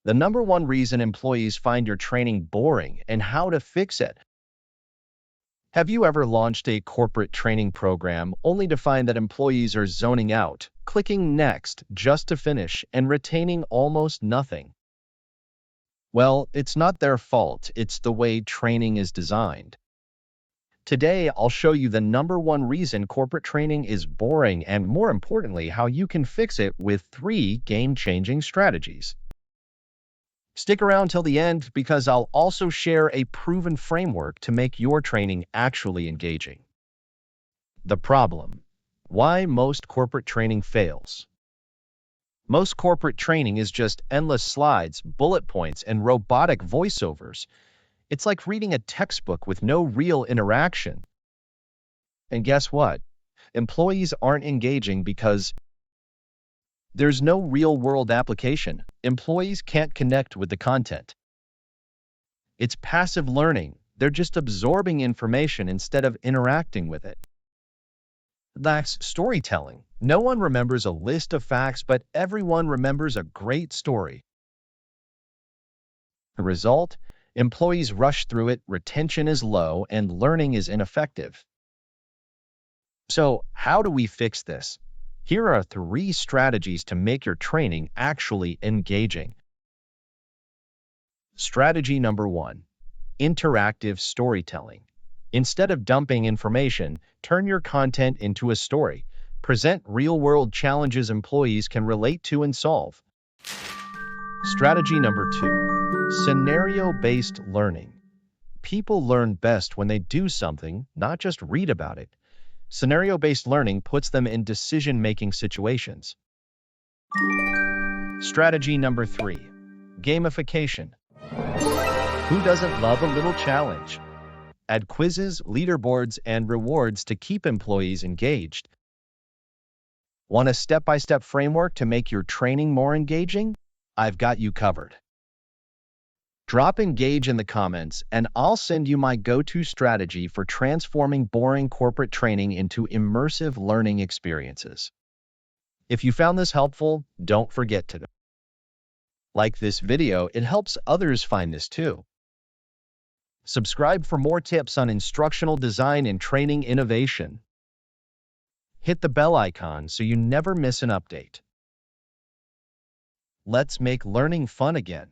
The number one reason employees find your training boring and how to fix it. Have you ever launched a corporate training program only to find that employees are zoning out, clicking next just to finish, and retaining almost nothing? Well, it's not their fault, it's the way training is designed. Today, I'll show you the number one reason corporate training is boring and, more importantly, how you can fix it with 3 game-changing strategies. Stick around till the end because I'll also share a proven framework to make your training actually engaging. The problem: why most corporate training fails. Most corporate training is just endless slides, bullet points, and robotic voiceovers. It's like reading a textbook with no real interaction. And guess what? Employees aren't engaging because there's no real-world application. Employees can't connect with the content. It's passive learning. They're just absorbing information instead of interacting with it. Lacks storytelling. No one remembers a list of facts, but everyone remembers a great story. The result? Employees rush through it, retention is low, and learning is ineffective. So, how do we fix this? Here are 3 strategies to make your training actually engaging. Strategy number 1: interactive storytelling. Instead of dumping information, turn your content into a story. Present real-world challenges employees can relate to and solve. Strategy number 2: scenario-based learning. People learn best when they do something, not just read about it. Scenario-based learning puts them in decision-making situations. Strategy number 3: gamification. Who doesn't love a little challenge? Add quizzes, leaderboards, and rewards to keep employees engaged. Want a step-by-step framework to make your training more engaging? I've got you covered. Drop engage in the comments, and I'll send you my go-to strategy for transforming boring corporate training into immersive learning experiences. If you found this helpful, don't forget to like this video. It helps others find this too. Subscribe for more tips on instructional design and training innovation. Hit the bell icon so you never miss an update. Let's make learning fun again.